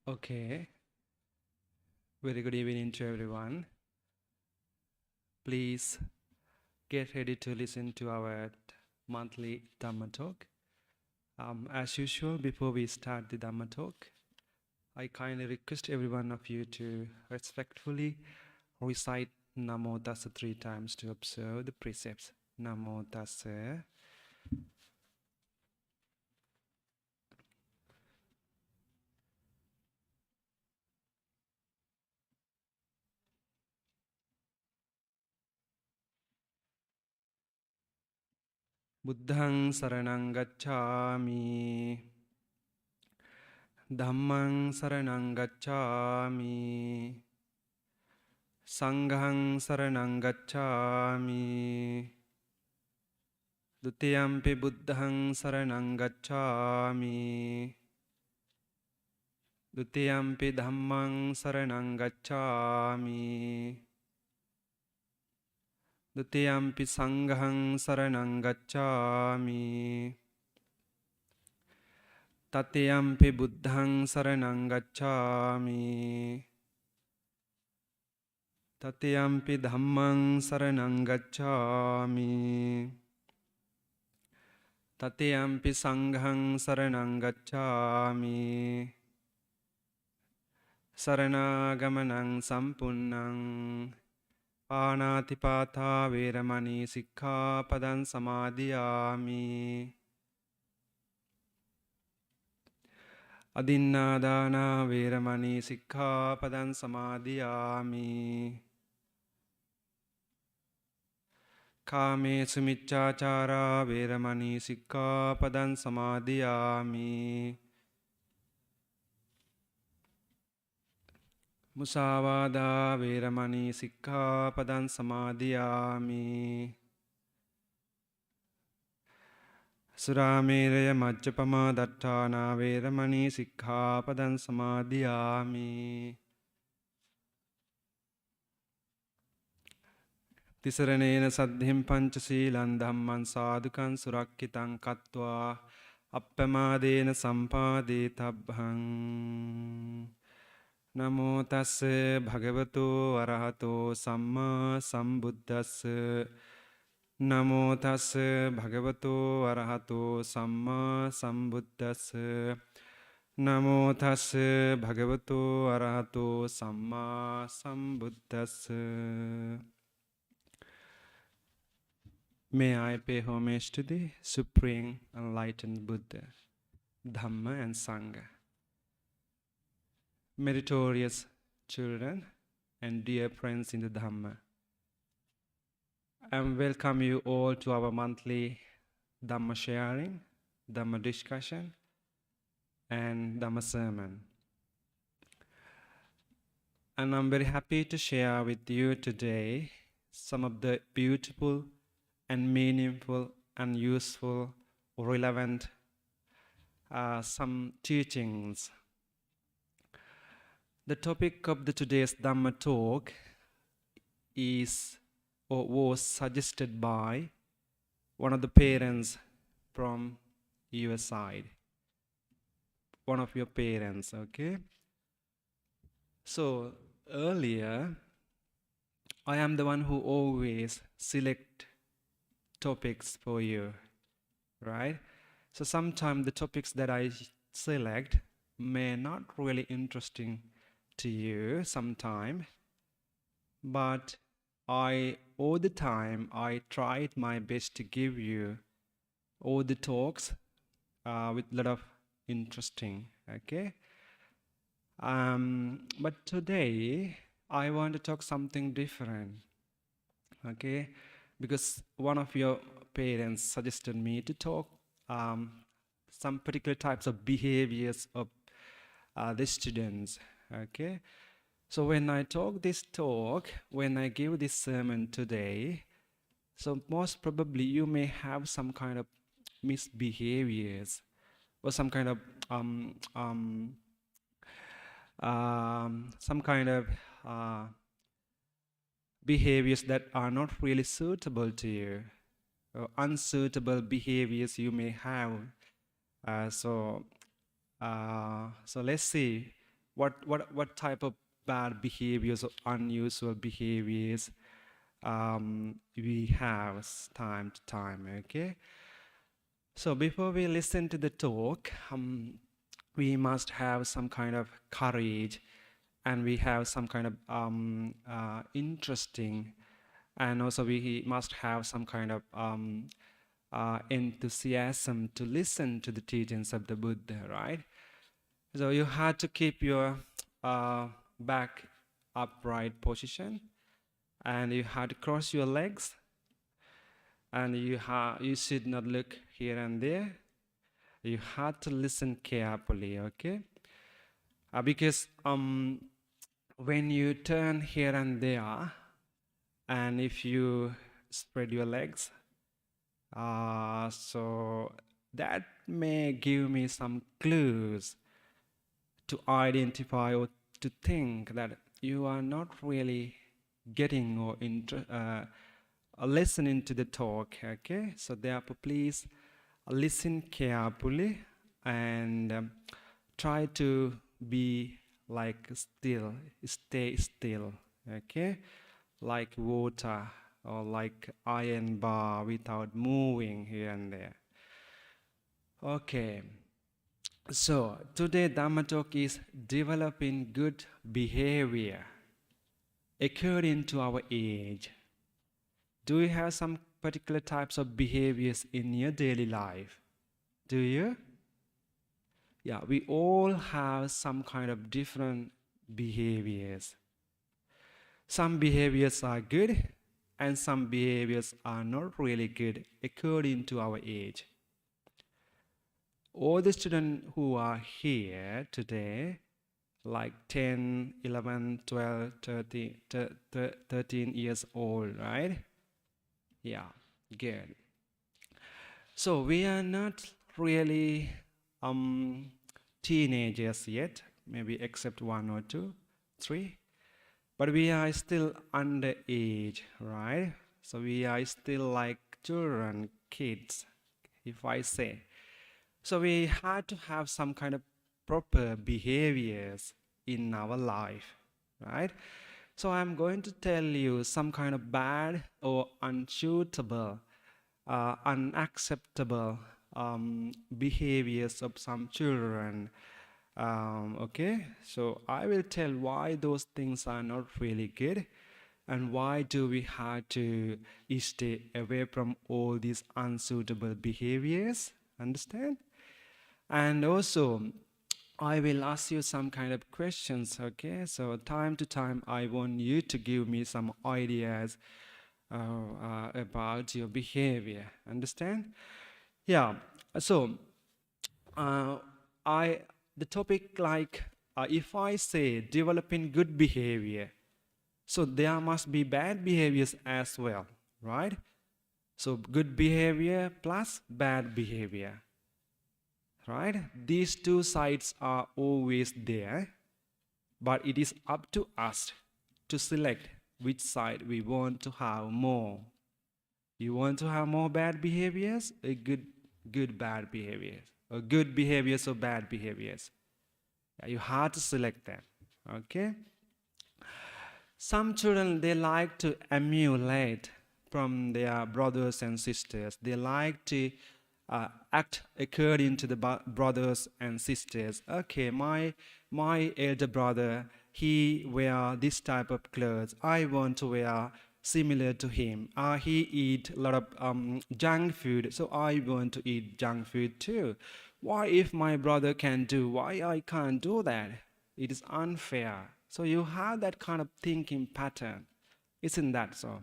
Okay, very good evening to everyone. Please get ready to listen to our monthly Dhamma Talk. As usual, before we start the Dhamma Talk, I kindly request every one of you to respectfully recite Namo Tassa 3 times to observe the precepts. Namo Tassa. Buddhang saranang gacchami. Dhammang saranang gacchami. Sanghang saranang gacchami. Dutiyampi buddhang saranang gacchami. Dutiyampi dhammang saranang gacchami. Dutiyampi sanghang saranang gacchami. Tatiyampi buddhang saranang gacchami. Tatiyampi dhammang saranang gacchami. Tatiyampi sanghang saranang gacchami. Saranaгаmanang sampunnang. Pānātipātā veramani sikkhapadan samadhiyāmi. Adinnādāna veramani sikkhapadan samadhiyāmi. Kāmesu miccācārā veramani sikkhapadan samadhiyāmi. Musāvādā veramani sikkhapadan samadhiyāmi. Surāmeraya majjapamā dattānā veramani sikkhapadan samadhiyāmi. Tisaranena saddhim pañcasīlaṃ dhammaṃ sādhukaṃ surakkitaṃ kattvā appamādena sampādetabbhaṃ. Namo tassa bhagavato arahato samma sambuddhassa. Namo tassa bhagavato arahato samma sambuddhassa. Namo tassa bhagavato arahato samma sambuddhassa. May I pay homage to the Supreme Enlightened Buddha, Dhamma and Sangha. Meritorious children and dear friends in the Dhamma, I welcome you all to our monthly Dhamma sharing, Dhamma discussion, and Dhamma sermon. And I'm very happy to share with you today some of the beautiful and meaningful and useful, relevant some teachings. The topic of today's Dhamma talk is or was suggested by one of the parents from your side. One of your parents, okay? So earlier, I am the one who always select topics for you, right? So sometimes the topics that I select may not really interesting to you sometime, but all the time I tried my best to give you all the talks with a lot of interesting, okay? But today I want to talk something different, okay? Because one of your parents suggested me to talk some particular types of behaviors of the students, okay? So when I talk this talk, when I give this sermon today, so most probably you may have some kind of misbehaviors or some kind of behaviors that are not really suitable to you, or unsuitable behaviors you may have. So let's see what type of bad behaviors or unusual behaviors we have time to time. Okay. So before we listen to the talk, we must have some kind of courage, and we have some kind of interesting, and also we must have some kind of enthusiasm to listen to the teachings of the Buddha, right? So you have to keep your back upright position, and you have to cross your legs, and you should not look here and there. You have to listen carefully, okay? Because when you turn here and there, and if you spread your legs, so that may give me some clues to identify or to think that you are not really getting or listening to the talk, okay? So therefore, please listen carefully and try to be like still, stay still, okay? Like water or like iron bar without moving here and there. Okay. So today Dhamma Talk is developing good behavior according to our age. Do you have some particular types of behaviors in your daily life? Do you? Yeah, we all have some kind of different behaviors. Some behaviors are good and some behaviors are not really good according to our age. All the students who are here today, like 10, 11, 12, 13 years old, right? Yeah, good. So we are not really teenagers yet, maybe except 1 or 2, 3. But we are still underage, right? So we are still like children, kids, if I say. So we had to have some kind of proper behaviors in our life, right? So I'm going to tell you some kind of bad or unsuitable, unacceptable behaviors of some children. Okay, so I will tell why those things are not really good, and why do we have to stay away from all these unsuitable behaviors. Understand? And also, I will ask you some kind of questions, okay? So time to time, I want you to give me some ideas about your behavior. Understand? Yeah. So, the topic like, if I say developing good behavior, so there must be bad behaviors as well, right? So good behavior plus bad behavior. Right? These two sides are always there, but it is up to us to select which side we want to have more. You want to have more bad behaviors or good bad behaviors? Or good behaviors or bad behaviors? Yeah, you have to select them. Okay? Some children, they like to emulate from their brothers and sisters. They like to act according to the brothers and sisters. Okay, my elder brother, he wear this type of clothes. I want to wear similar to him. He eat a lot of junk food, so I want to eat junk food too. Why if my brother can do, why I can't do that? It is unfair. So you have that kind of thinking pattern. Isn't that so?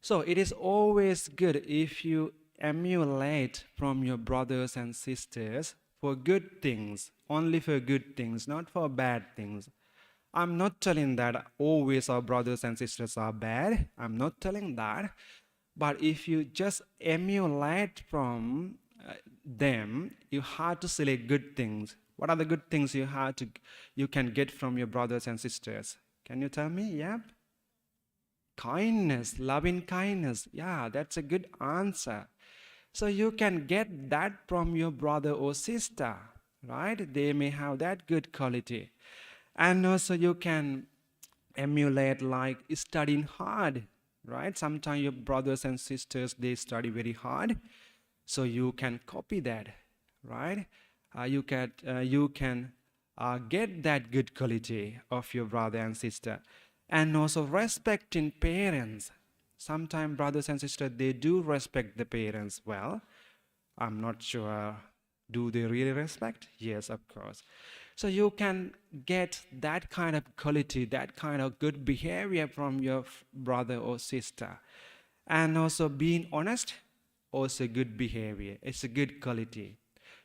So it is always good if you emulate from your brothers and sisters for good things, only for good things, not for bad things. I'm not telling that always our brothers and sisters are bad. I'm not telling that. But if you just emulate from them, you have to select good things. What are the good things you can get from your brothers and sisters? Can you tell me? Yep. kindness, loving kindness. Yeah, that's a good answer. So you can get that from your brother or sister, right? They may have that good quality. And also you can emulate like studying hard, right? Sometimes your brothers and sisters, they study very hard. So you can copy that, right? You can get that good quality of your brother and sister. And also respecting parents. Sometimes brothers and sisters, they do respect the parents well. I'm not sure, do they really respect? Yes, of course. So you can get that kind of quality, that kind of good behavior from your brother or sister. And also being honest, also good behavior. It's a good quality.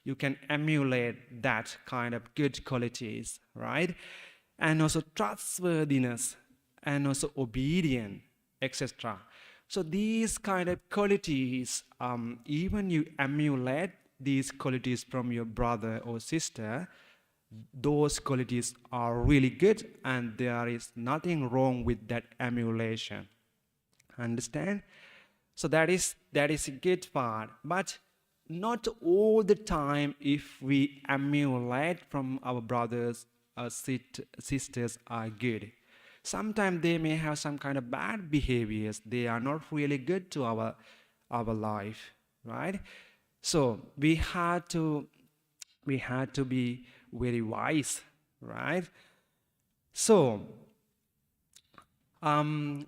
You can emulate that kind of good qualities, right? And also trustworthiness, and also obedient, etc. So these kind of qualities, even you emulate these qualities from your brother or sister, those qualities are really good, and there is nothing wrong with that emulation. Understand? So that is a good part. But not all the time if we emulate from our brothers or sisters are good. Sometimes they may have some kind of bad behaviors. They are not really good to our life, right? So we had to be very wise, right? So now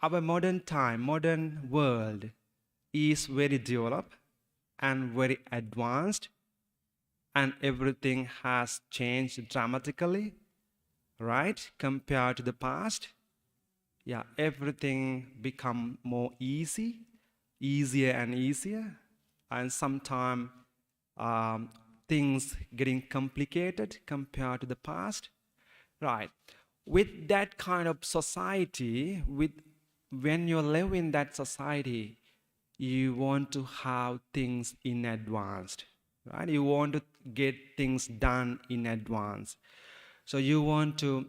our modern world is very developed and very advanced, and everything has changed dramatically, right? Compared to the past. Yeah, everything become more easier and easier, and sometimes things getting complicated compared to the past, right? With that kind of society, when you live in that society, you want to have things in advance, right? You want to get things done in advance. So you want to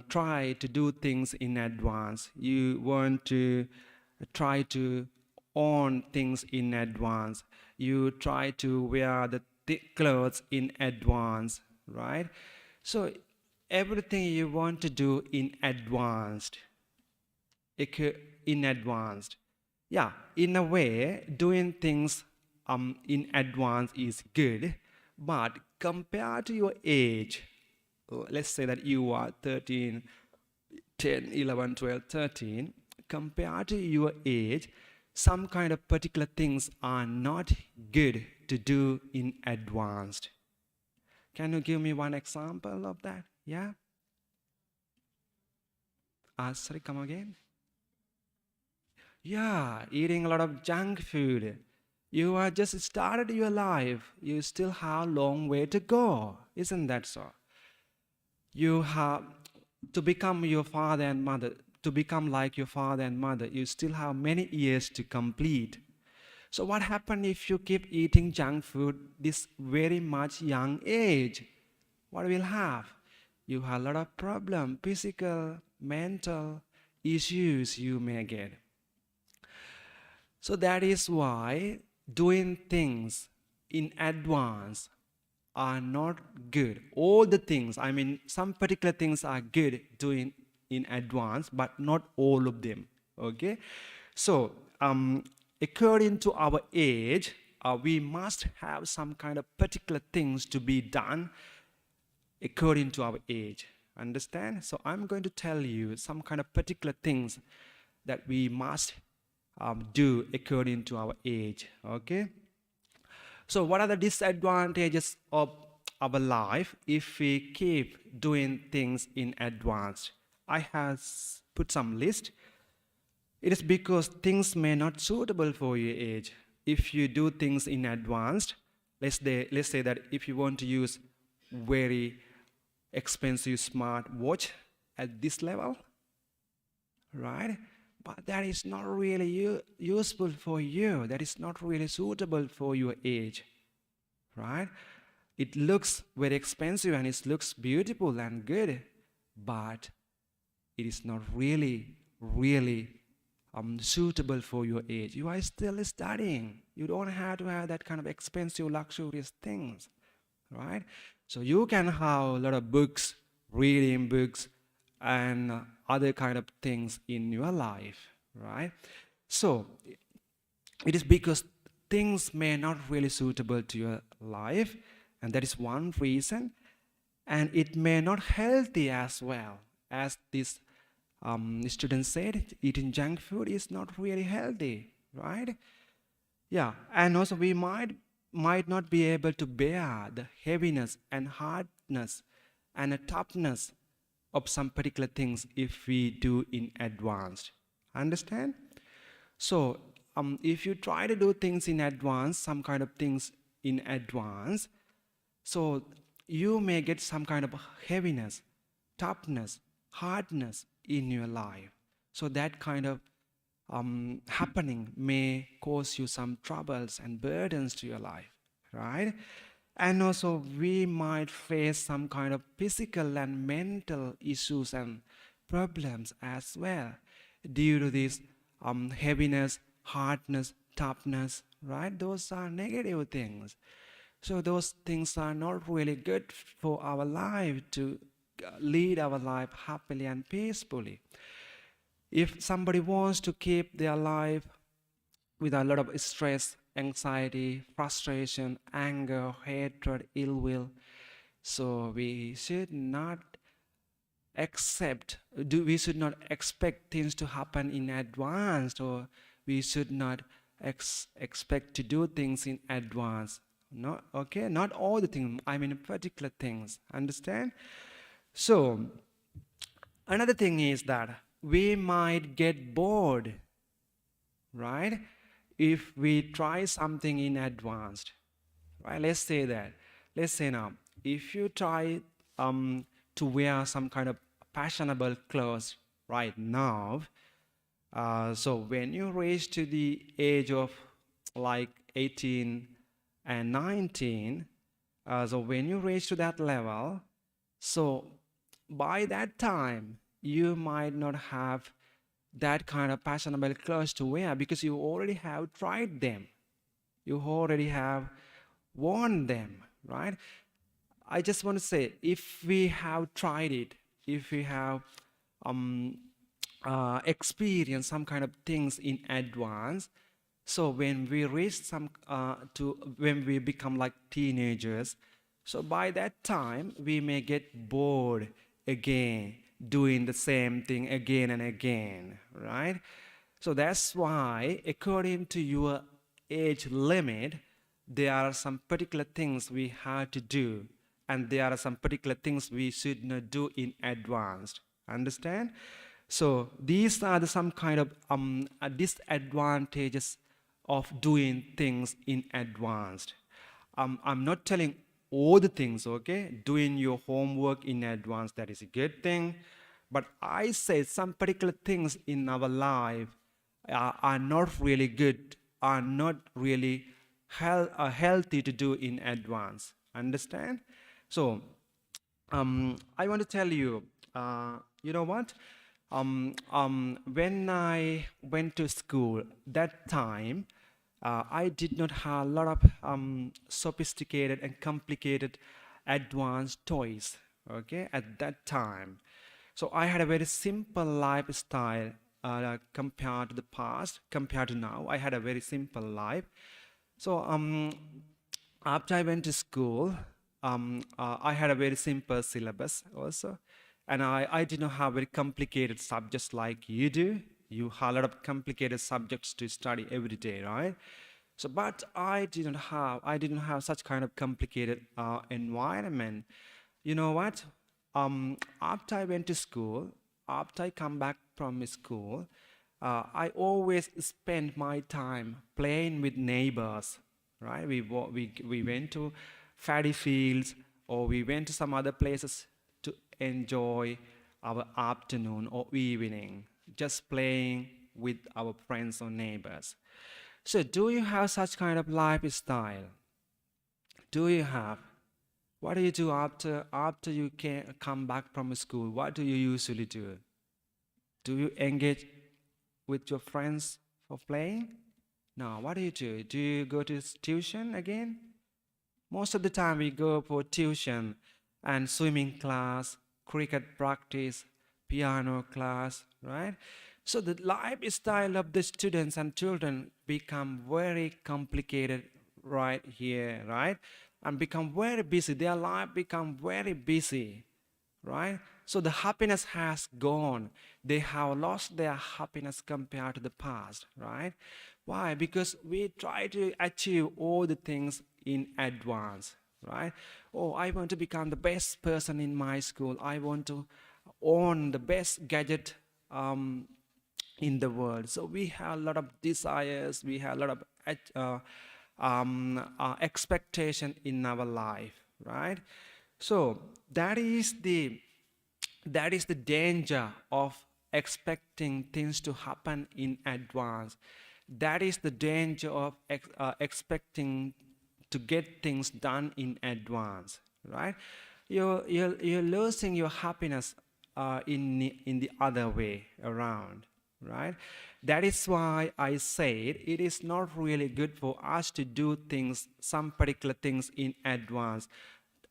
try to do things in advance. You want to try to own things in advance. You try to wear the thick clothes in advance, right? So everything you want to do in advance. Yeah, in a way, doing things in advance is good, but compared to your age, let's say that you are 13, 10, 11, 12, 13, compared to your age, some kind of particular things are not good to do in advance. Can you give me one example of that? Yeah? Sorry, come again? Yeah, eating a lot of junk food. You are just started your life. You still have a long way to go. Isn't that so? You have to become your father and mother, to become like your father and mother. You still have many years to complete. So what happens if you keep eating junk food this very much young age? What will have? You have a lot of problem, physical, mental issues you may get. So that is why doing things in advance are not good. All the things, I mean, some particular things are good doing in advance, but not all of them. Okay? So, according to our age, we must have some kind of particular things to be done according to our age. Understand? So, I'm going to tell you some kind of particular things that we must do according to our age. Okay? So what are the disadvantages of our life if we keep doing things in advance? I have put some list. It is because things may not suitable for your age. If you do things in advance, let's say that if you want to use very expensive smart watch at this level, right? But that is not really useful for you. That is not really suitable for your age, right? It looks very expensive and it looks beautiful and good, but it is not really suitable for your age. You are still studying. You don't have to have that kind of expensive, luxurious things, right? So you can have a lot of books, reading books, and other kind of things in your life, right? So it is because things may not really suitable to your life, and that is one reason. And it may not healthy as well, as this student said, eating junk food is not really healthy, right? Yeah, and also we might not be able to bear the heaviness and hardness and the toughness of some particular things if we do in advance. Understand? So if you try to do things in advance, some kind of things in advance, so you may get some kind of heaviness, toughness, hardness in your life. So that kind of happening may cause you some troubles and burdens to your life, right? And also we might face some kind of physical and mental issues and problems as well due to this heaviness, hardness, toughness, right? Those are negative things. So those things are not really good for our life to lead our life happily and peacefully. If somebody wants to keep their life with a lot of stress, anxiety, frustration, anger, hatred, ill will, so we should not we should not expect things to happen in advance, or we should not expect to do things in advance. Not okay, not all the things, I mean particular things. Understand? So another thing is that we might get bored, right? If we try something in advance, right? Let's say that. Let's say now, if you try to wear some kind of fashionable clothes right now, so when you reach to the age of like 18 and 19, so when you reach to that level, so by that time you might not have that kind of fashionable clothes to wear because you already have tried them, you already have worn them, right? I just want to say, if we have tried it, if we have experienced some kind of things in advance, so when we reach when we become like teenagers, so by that time we may get bored again, doing the same thing again and again, right? So that's why, according to your age limit, there are some particular things we have to do, and there are some particular things we should not do in advance. Understand? So these are some kind of disadvantages of doing things in advance. I'm not telling all the things, okay? Doing your homework in advance, that is a good thing. But I say some particular things in our life are not really good, are not really healthy to do in advance. Understand? So I want to tell you, you know what? When I went to school, that time, I did not have a lot of sophisticated and complicated advanced toys, okay, at that time. So I had a very simple lifestyle compared to the past, compared to now. I had a very simple life. So after I went to school, I had a very simple syllabus also. And I did not have very complicated subjects like you do. You have a lot of complicated subjects to study every day, right? So, but I didn't have such kind of complicated environment. You know what? After I went to school, after I come back from school, I always spend my time playing with neighbors, right? We went to fatty fields, or we went to some other places to enjoy our afternoon or evening, just playing with our friends or neighbors. So do you have such kind of lifestyle? Do you have? What do you do after you come back from school? What do you usually do? Do you engage with your friends for playing? No. What do you do? Do you go to tuition again? Most of the time we go for tuition and swimming class, cricket practice, piano class, right? So the lifestyle of the students and children become very complicated right here, right? And become very busy. Their life become very busy, right? So the happiness has gone. They have lost their happiness compared to the past, right? Why? Because we try to achieve all the things in advance, right? Oh, I want to become the best person in my school. I want to own the best gadget in the world. So we have a lot of desires. We have a lot of expectation in our life, right? So that is the danger of expecting things to happen in advance. That is the danger of expecting to get things done in advance, right? You're losing your happiness in the other way around, right? That is why I said it is not really good for us to do things, some particular things in advance,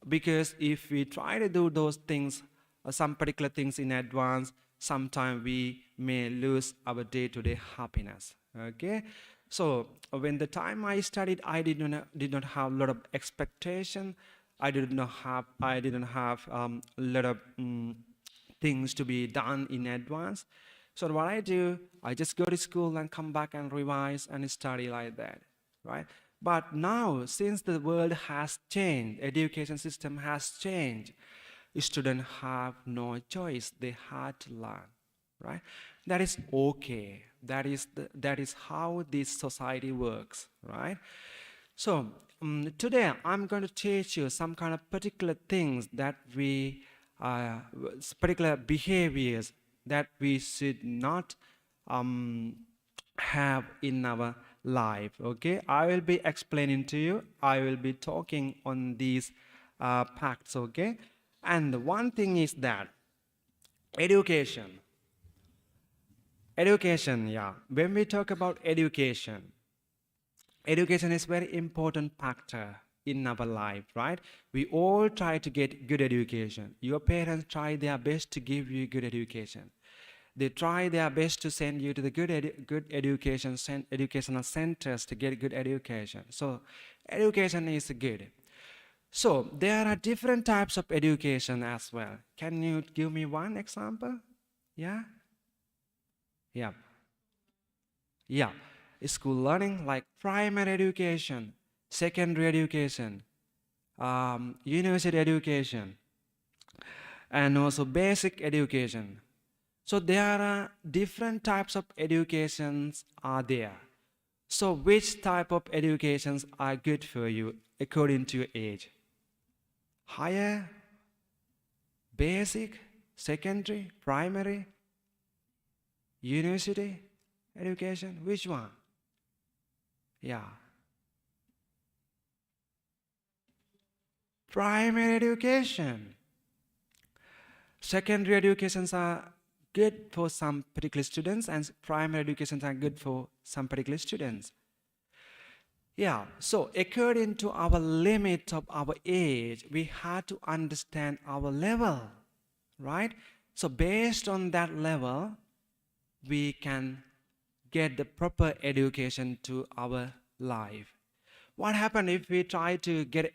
because if we try to do those things, some particular things in advance, sometimes we may lose our day-to-day happiness. Okay, so when the time I studied, I did not have a lot of expectation. I didn't have a lot of things to be done in advance. So what I do, I just go to school and come back and revise and study like that, right? But now, since the world has changed, education system has changed, students have no choice. They had to learn, right? That is okay. That is how this society works, right? So today I'm going to teach you some kind of particular things that particular behaviors that we should not have in our life. Okay, I will be explaining to you. I will be talking on these facts. Okay, and one thing is that education. Education, yeah. When we talk about education, education is very important factor in our life, right? We all try to get good education. Your parents try their best to give you good education. They try their best to send you to the good educational centers to get good education. So education is good. So there are different types of education as well. Can you give me one example? Yeah? Yeah. Yeah. School learning like primary education, secondary education, university education, and also basic education. So there are different types of educations are there. So which type of educations are good for you according to your age? Higher, basic, secondary, primary, university education? Which one? Yeah. Primary education. Secondary educations are good for some particular students and primary educations are good for some particular students. Yeah, so according to our limit of our age, we have to understand our level, right? So based on that level, we can get the proper education to our life. What happens if we try to get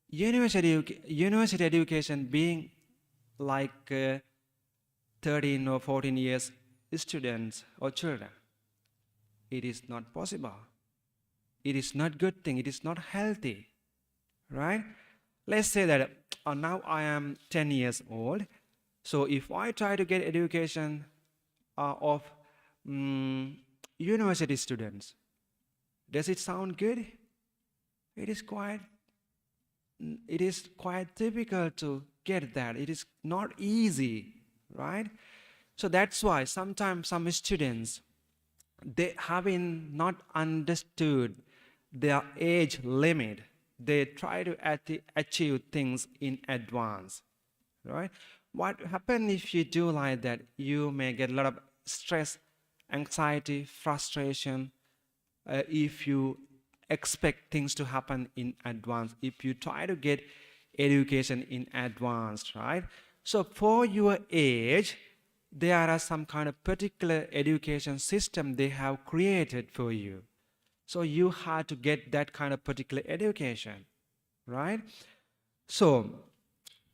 university education being like 13 or 14 years students or children? It is not possible. It is not good thing. It is not healthy, right? Let's say that now I am 10 years old. So if I try to get education of university students, does it sound good? It is quite difficult to get that. It is not easy, right? So that's why sometimes some students, they having not understood their age limit. they try to achieve things in advance, right? What happens if you do like that? You may get a lot of stress, anxiety, frustration, if you expect things to happen in advance, if you try to get education in advance, right? So for your age, there are some kind of particular education system they have created for you. So you have to get that kind of particular education, right? So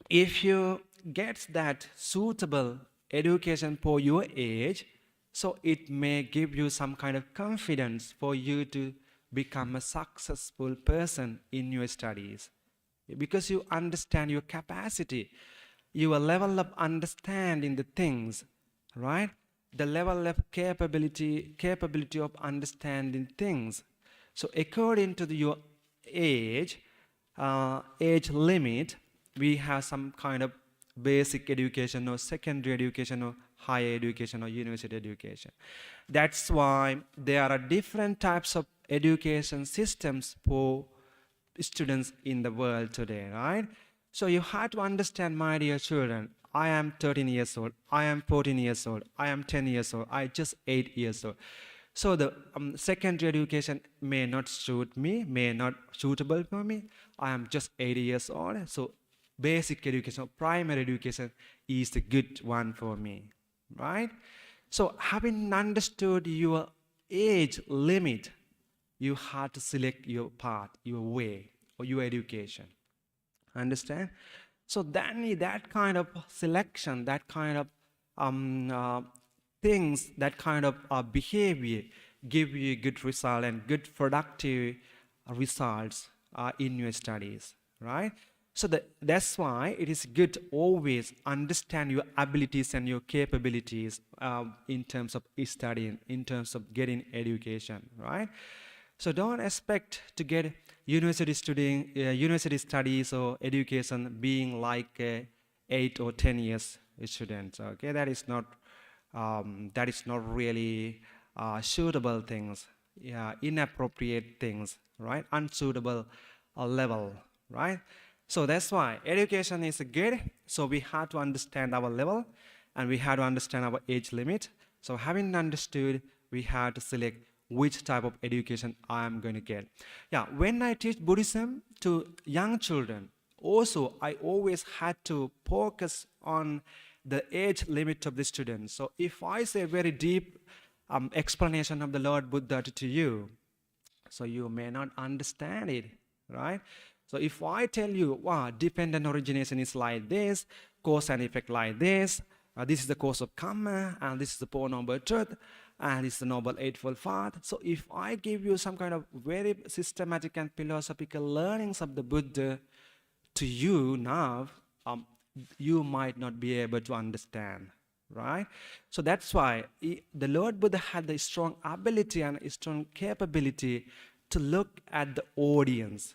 if you get that suitable education for your age, so it may give you some kind of confidence for you to become a successful person in your studies, because you understand your capacity, your level of understanding the things, right? The level of capability of understanding things. So according to your age, age limit, we have some kind of basic education or secondary education or higher education or university education. That's why there are different types of education systems for students in the world today, right? So you have to understand, my dear children, I am 13 years old, I am 14 years old, I am 10 years old, I just 8 years old. So the secondary education may not suit me, may not suitable for me. I am just 80 years old. So basic education, primary education is the good one for me, right? So having understood your age limit, you have to select your path, your way, or your education. Understand? So then that kind of selection, that kind of things, that kind of behavior give you good result and good productive results in your studies, right? So that's why it is good to always understand your abilities and your capabilities in terms of studying, in terms of getting education, right? So don't expect to get university studies or education being like 8 or 10 years students. Okay, that is not really suitable things. Yeah, inappropriate things, right? Unsuitable level, right? So that's why education is good. So we have to understand our level, and we have to understand our age limit. So having understood, we have to select which type of education I am going to get. Yeah, when I teach Buddhism to young children, also I always had to focus on the age limit of the students. So if I say very deep explanation of the Lord Buddha to you, so you may not understand it, right? So if I tell you, wow, dependent origination is like this, cause and effect like this, this is the cause of karma, and this is the Four Noble Truth, and this is the Noble Eightfold Path. So if I give you some kind of very systematic and philosophical learnings of the Buddha to you now, you might not be able to understand, right? So that's why the Lord Buddha had the strong ability and strong capability to look at the audience,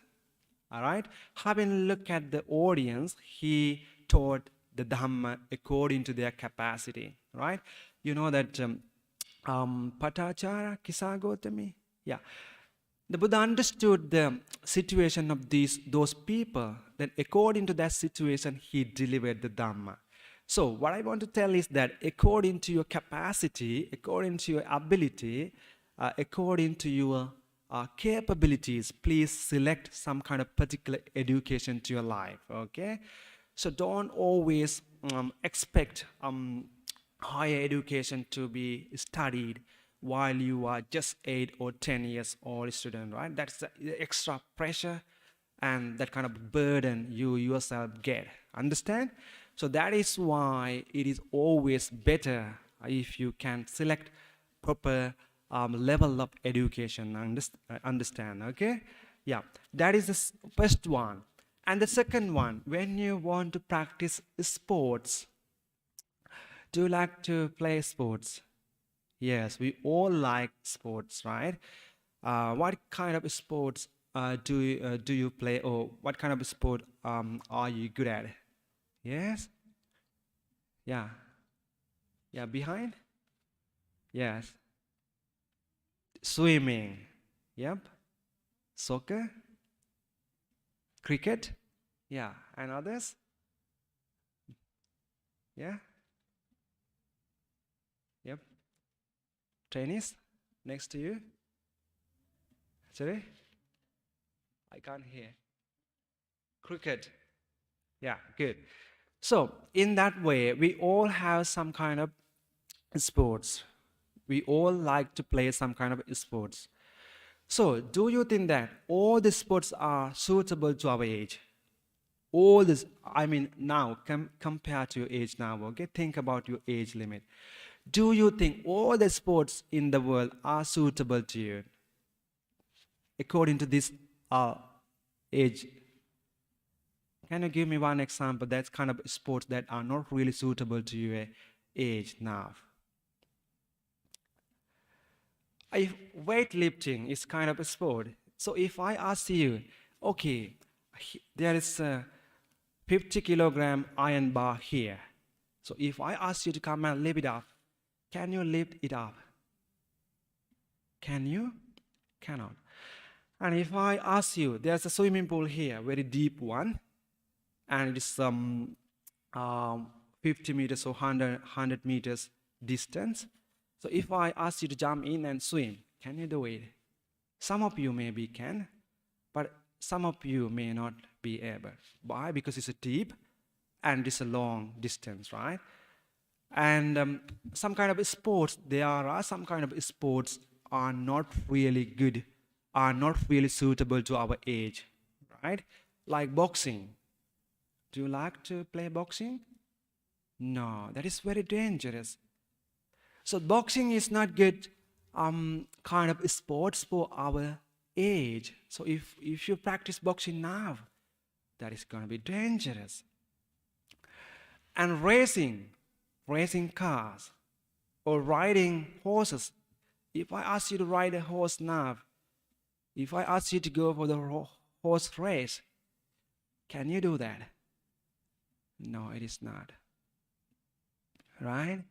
all right? Having looked at the audience, he taught the Dhamma according to their capacity, right? You know that Patachara Kisagotami? Yeah. The Buddha understood the situation of those people. Then according to that situation, he delivered the Dhamma. So what I want to tell is that according to your capacity, according to your ability, according to your capabilities, please select some kind of particular education to your life, okay? So don't always expect higher education to be studied while you are just 8 or 10 years old student, right? That's the extra pressure and that kind of burden you yourself get. Understand? So that is why it is always better if you can select proper level of education. Understand? Okay? Yeah, that is the first one. And the second one, when you want to practice sports, do you like to play sports? Yes, we all like sports, right? What kind of sports do you play, or what kind of sport are you good at? Yes? Yeah. Yeah, behind? Yes. Swimming. Yep. Soccer? Cricket? Yeah. And others? Yeah? Yep. Tennis? Next to you? Sorry? I can't hear. Cricket? Yeah, good. So, in that way, we all have some kind of sports. We all like to play some kind of sports. So, do you think that all the sports are suitable to our age? All this, I mean, now, compared to your age now, okay? Think about your age limit. Do you think all the sports in the world are suitable to you? According to this age. Can you give me one example that's kind of sports that are not really suitable to your age now? If weightlifting is kind of a sport, so if I ask you, okay, there is a 50 kilogram iron bar here. So if I ask you to come and lift it up, can you lift it up? Can you? Cannot. And if I ask you, there's a swimming pool here, very deep one, and it is 50 meters or 100 meters distance. So if I ask you to jump in and swim, can you do it? Some of you maybe can, but some of you may not be able. Why? Because it's a deep and it's a long distance, right? And some kind of sports, there are some kind of sports are not really good, are not really suitable to our age, right? Like boxing. Do you like to play boxing? No, that is very dangerous. So boxing is not good kind of sports for our age. So if you practice boxing now, that is going to be dangerous. And racing cars or riding horses. If I ask you to ride a horse now, if I ask you to go for the horse race, can you do that? No, it is not. Right?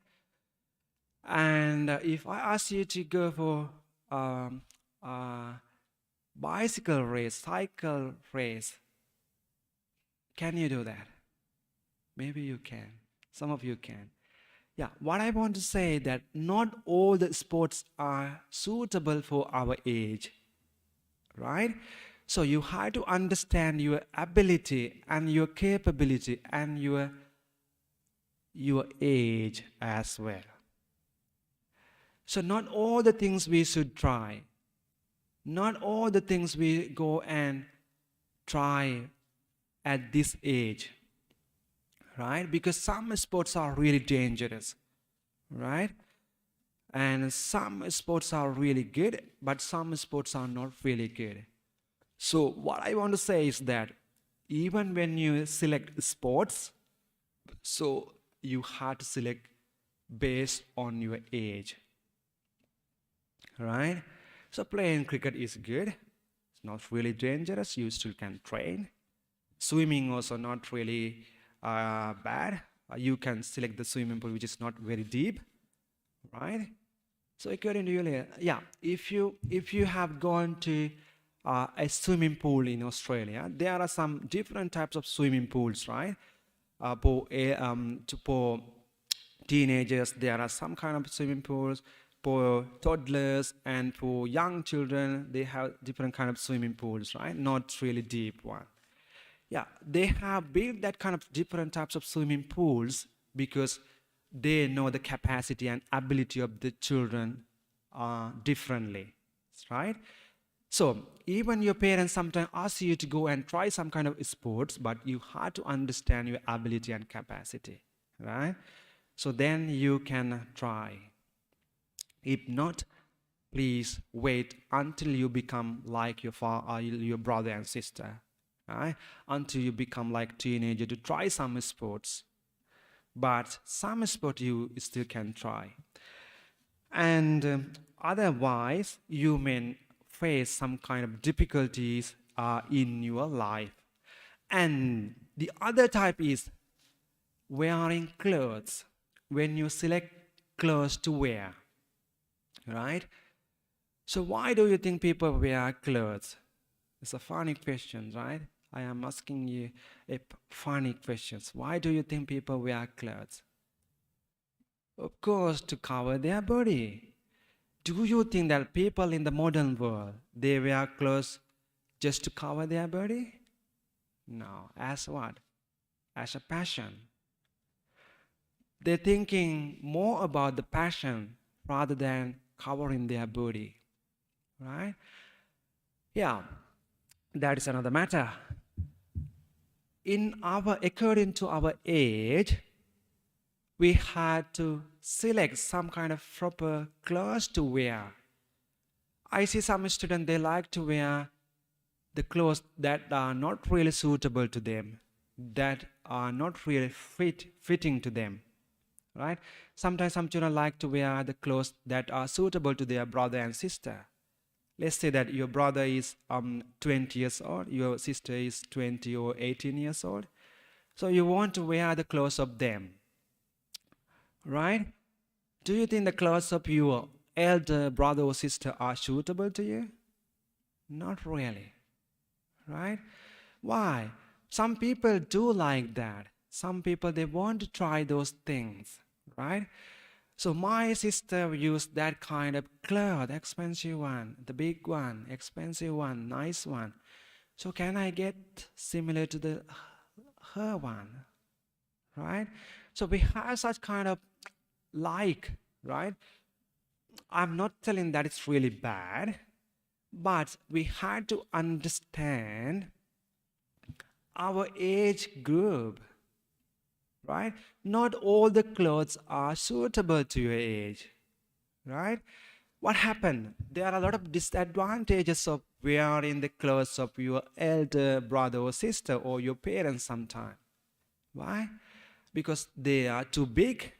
And if I ask you to go for bicycle race, cycle race, can you do that? Maybe you can. Some of you can. Yeah, what I want to say that not all the sports are suitable for our age, right? So you have to understand your ability and your capability and your age as well. So not all the things we should try. Not all the things we go and try at this age, right? Because some sports are really dangerous, right? And some sports are really good, but some sports are not really good. So what I want to say is that even when you select sports, so you have to select based on your age, right? So playing cricket is good. It's not really dangerous. You still can train. Swimming also not really bad. You can select the swimming pool which is not very deep, right? So according to you, yeah, if you have gone to a swimming pool in Australia, there are some different types of swimming pools, right? For teenagers, there are some kind of swimming pools. For toddlers and for young children, they have different kind of swimming pools, right? Not really deep one. Yeah, they have built that kind of different types of swimming pools because they know the capacity and ability of the children differently, right? So even your parents sometimes ask you to go and try some kind of sports, but you have to understand your ability and capacity, right? So then you can try. If not, please wait until you become like your your brother and sister, right? Until you become like teenager to try some sports. But some sport you still can try. And otherwise, you may face some kind of difficulties in your life. And the other type is wearing clothes. When you select clothes to wear, right? So why do you think people wear clothes? It's a funny question, right? I am asking you a funny questions. Why do you think people wear clothes? Of course, to cover their body. Do you think that people in the modern world, they wear clothes just to cover their body? No. As what? As a passion. They're thinking more about the passion rather than covering their body. Right? Yeah, that is another matter. According to our age, we had to select some kind of proper clothes to wear. I see some students, they like to wear the clothes that are not really suitable to them, that are not really fitting to them, right? Sometimes some children like to wear the clothes that are suitable to their brother and sister. Let's say that your brother is 20 years old, your sister is 20 or 18 years old. So you want to wear the clothes of them, right? Do you think the clothes of your elder brother or sister are suitable to you? Not really, right? Why? Some people do like that. Some people, they want to try those things, right? So my sister used that kind of cloth, expensive one, the big one, expensive one, nice one. So can I get similar to her one, right? So we have such kind of right? I'm not telling that it's really bad, but we had to understand our age group, right? Not all the clothes are suitable to your age, right? What happened? There are a lot of disadvantages of wearing the clothes of your elder brother or sister or your parents sometimes. Why? Because they are too big,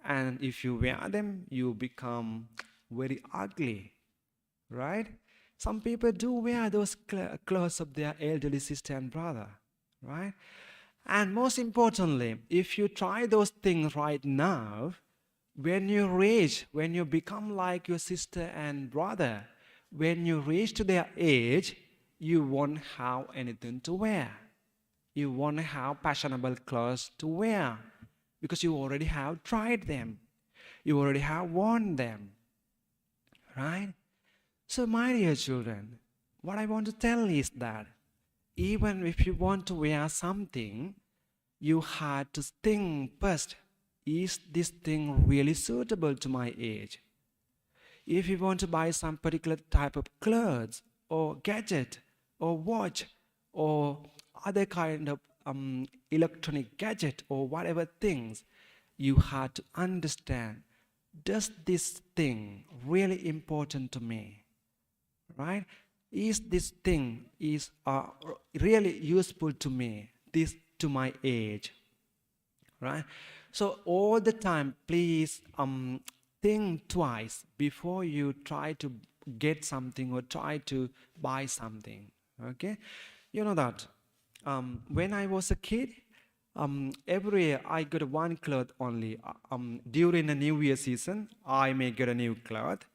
and if you wear them, you become very ugly, right? Some people do wear those clothes of their elderly sister and brother, right? And most importantly, if you try those things right now, when you become like your sister and brother, when you reach to their age, you won't have anything to wear. You won't have fashionable clothes to wear because you already have tried them. You already have worn them, right? So, my dear children, what I want to tell is that even if you want to wear something, you had to think first, is this thing really suitable to my age? If you want to buy some particular type of clothes or gadget or watch or other kind of electronic gadget or whatever things, you had to understand, does this thing really important to me, right? Is this thing is really useful to me, this to my age, right? So all the time, please think twice before you try to get something or try to buy something. Okay, you know that when I was a kid, every year I got one cloth only. During the New Year season, I may get a new cloth.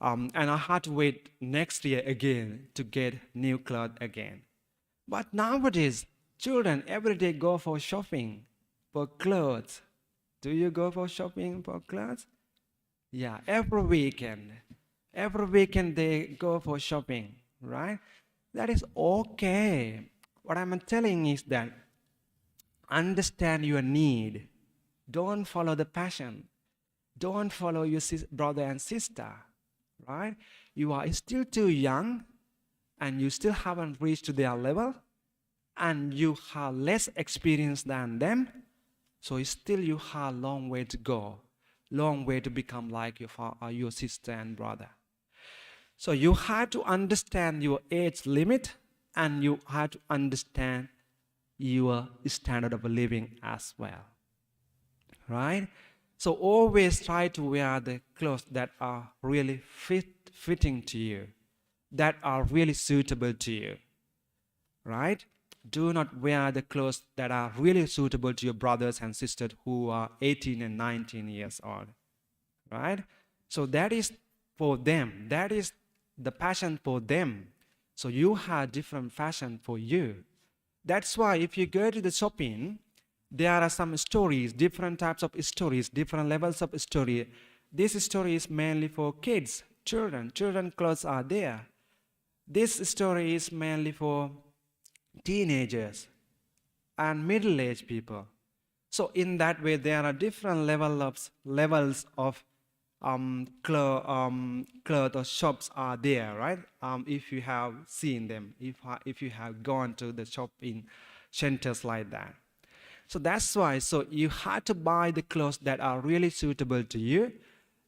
And I had to wait next year again to get new clothes again. But nowadays, children every day go for shopping for clothes. Do you go for shopping for clothes? Yeah, every weekend. Every weekend they go for shopping, right? That is okay. What I'm telling is that understand your need. Don't follow the passion. Don't follow your brother and sister, right? You are still too young and you still haven't reached to their level and you have less experience than them. So still you have a long way to go, long way to become like your sister and brother. So you have to understand your age limit and you have to understand your standard of living as well, right? So always try to wear the clothes that are really fitting to you, that are really suitable to you, right? Do not wear the clothes that are really suitable to your brothers and sisters who are 18 and 19 years old, right? So that is for them. That is the passion for them. So you have different fashion for you. That's why if you go to the shopping, there are some stories, different types of stories, different levels of story. This story is mainly for kids, children. Children clothes are there. This story is mainly for teenagers and middle-aged people. So in that way, there are different levels of cloth or shops are there, right? If you have seen them, if you have gone to the shop in centers like that. So that's why, so you have to buy the clothes that are really suitable to you,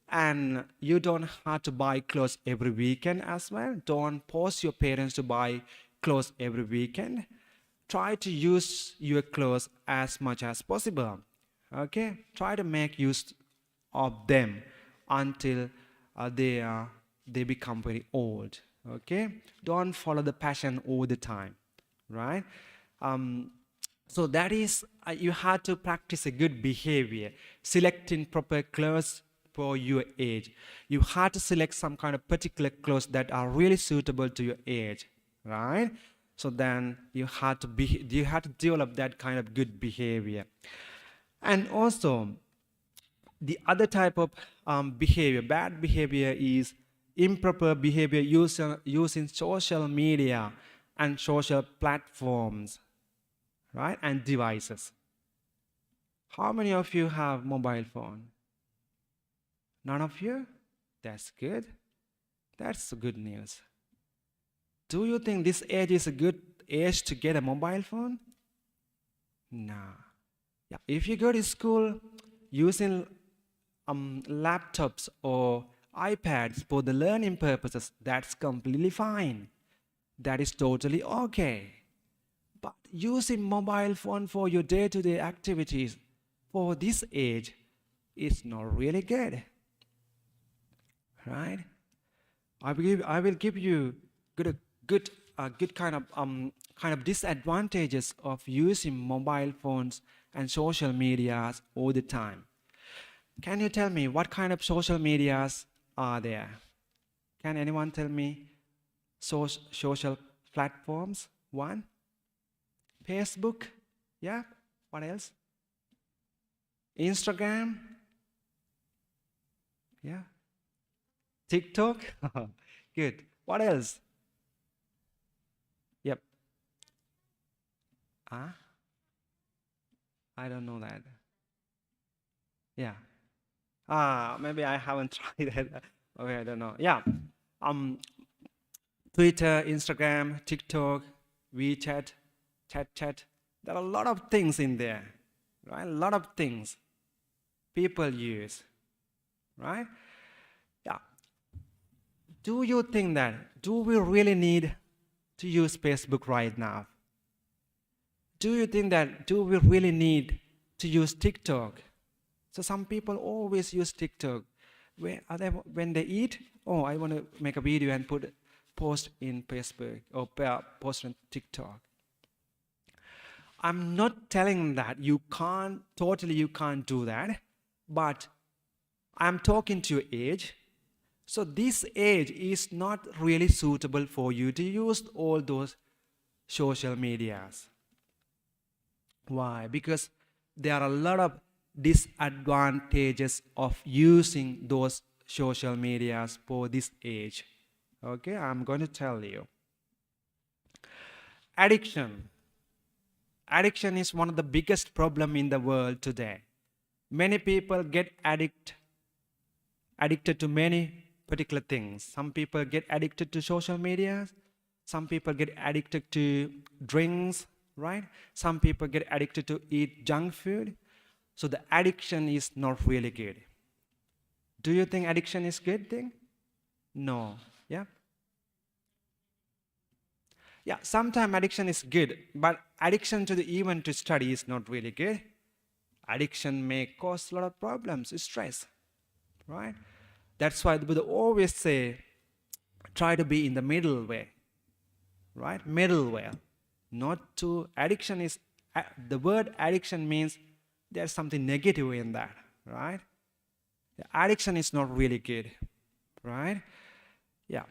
and you don't have to buy clothes every weekend as well. Don't force your parents to buy clothes every weekend. Try to use your clothes as much as possible. Okay? Try to make use of them until they become very old. Okay? Don't follow the passion all the time. Right? So that is, you have to practice a good behavior, selecting proper clothes for your age. You have to select some kind of particular clothes that are really suitable to your age, right? So then you have to develop that kind of good behavior. And also, the other type of behavior, bad behavior, is improper behavior using social media and social platforms, right? And devices. How many of you have mobile phone? None of you? That's good. That's good news. Do you think this age is a good age to get a mobile phone? No. Yeah. If you go to school using laptops or iPads for the learning purposes, that's completely fine. That is totally okay. But using mobile phone for your day-to-day activities for this age is not really good, right? I will give you good kind of disadvantages of using mobile phones and social medias all the time. Can you tell me what kind of social medias are there? Can anyone tell me social platforms? One, Facebook, yeah. What else? Instagram, yeah. TikTok, good. What else? Yep. Ah, I don't know that. Yeah. Maybe I haven't tried that. Okay, I don't know. Yeah. Um, Twitter, Instagram, TikTok, WeChat, chat. There are a lot of things in there, right? A lot of things people use, right? Yeah. Do you think that, do we really need to use Facebook right now? Do you think that, do we really need to use TikTok? So some people always use TikTok. When they eat, oh, I want to make a video and post in Facebook or post on TikTok. I'm not telling that you can't do that, but I'm talking to your age. So this age is not really suitable for you to use all those social medias. Why? Because there are a lot of disadvantages of using those social medias for this age. Okay, I'm going to tell you. Addiction. Addiction is one of the biggest problem in the world today. Many people get addicted to many particular things. Some people get addicted to social media. Some people get addicted to drinks, right? Some people get addicted to eat junk food. So the addiction is not really good. Do you think addiction is good thing? No. Yeah? Yeah, sometimes addiction is good, but addiction to the even to study is not really good. Addiction may cause a lot of problems, stress, right? That's why the Buddha always say, try to be in the middle way, right? Middle way. Not to, addiction is, the word addiction means there's something negative in that, right? The addiction is not really good, right? Yeah.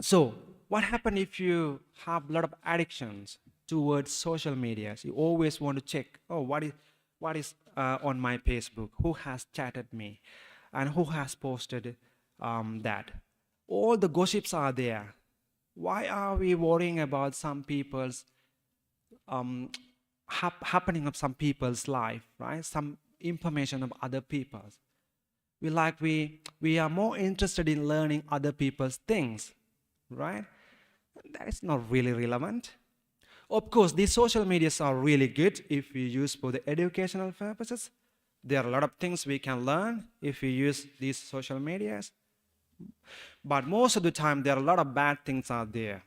So, what happens if you have a lot of addictions towards social media? You always want to check, oh, what is on my Facebook? Who has chatted me? And who has posted that? All the gossips are there. Why are we worrying about some people's um, happening of some people's life, right? Some information of other people's. We are more interested in learning other people's things, right? That is not really relevant. Of course, these social medias are really good if we use for the educational purposes. There are a lot of things we can learn if we use these social medias. But most of the time, there are a lot of bad things out there,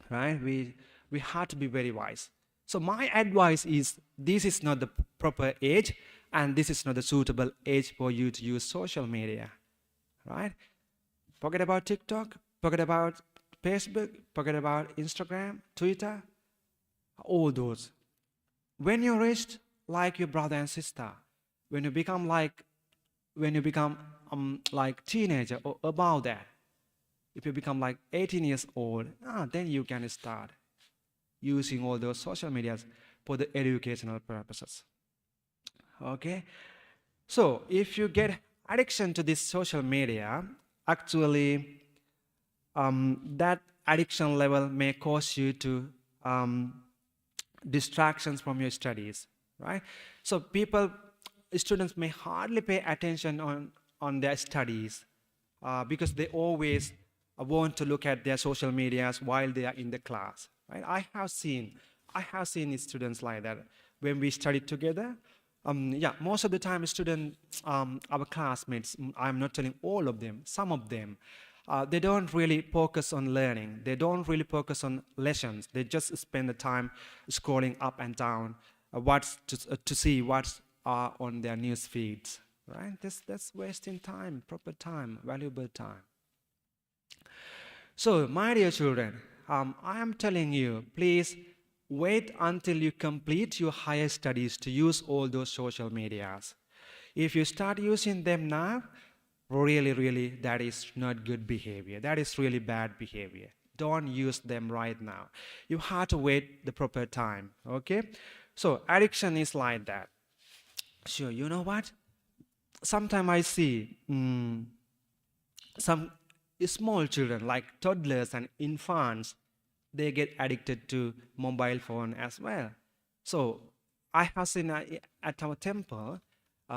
right? We have to be very wise. So my advice is, this is not the proper age, and this is not the suitable age for you to use social media, right? Forget about TikTok, forget about Facebook, forget about Instagram, Twitter, all those. When you reach like your brother and sister, when you become like teenager or above that, if you become like 18 years old, then you can start using all those social medias for the educational purposes. Okay? So if you get addiction to this social media, actually that addiction level may cause you to distractions from your studies, right? So students may hardly pay attention on their studies because they always want to look at their social medias while they are in the class, right? I have seen students like that when we studied together. Most of the time students, our classmates, I'm not telling all of them, some of them, they don't really focus on learning. They don't really focus on lessons. They just spend the time scrolling up and down to see what's on their news feeds, right? That's wasting time, proper time, valuable time. So, my dear children, I am telling you, please wait until you complete your higher studies to use all those social medias. If you start using them now, really, that is not good behavior. That is really bad behavior. Don't use them right now. You have to wait the proper time, okay? So, addiction is like that. Sure, you know what? Sometimes I see some small children, like toddlers and infants, they get addicted to mobile phone as well. So I have seen at our temple,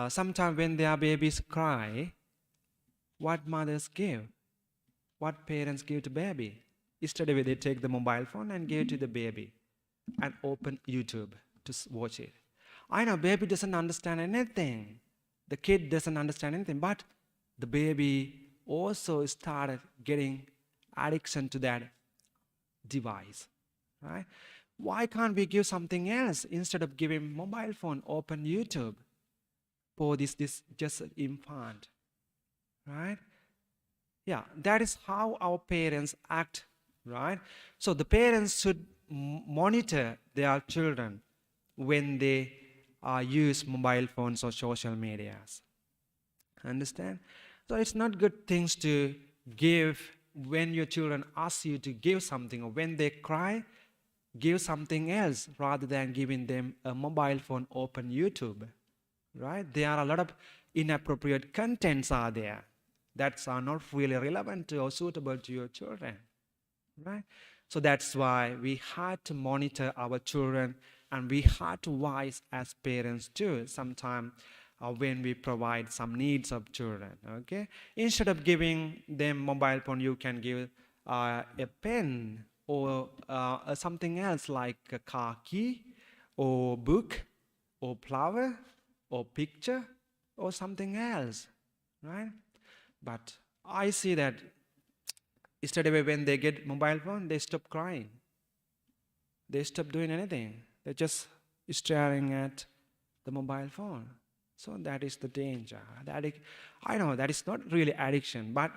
sometimes when their babies cry, what mothers give, what parents give to baby. Straight away they take the mobile phone and give it to the baby and open YouTube to watch it. I know baby doesn't understand anything. The kid doesn't understand anything, but the baby also started getting addiction to that device, right? Why can't we give something else instead of giving mobile phone, open YouTube for this just infant, right? Yeah, that is how our parents act, right? So the parents should monitor their children when they use mobile phones or social medias. Understand? So it's not good things to give when your children ask you to give something, or when they cry, give something else rather than giving them a mobile phone, open YouTube, right? There are a lot of inappropriate contents are there that are not really relevant to or suitable to your children, right? So that's why we had to monitor our children, and we had to wise as parents too sometimes when we provide some needs of children, okay? Instead of giving them mobile phone, you can give a pen or something else like a car key or book or flower or picture or something else, right? But I see that straight away when they get mobile phone, they stop crying. They stop doing anything. They're just staring at the mobile phone. So that is the danger. I know that is not really addiction, but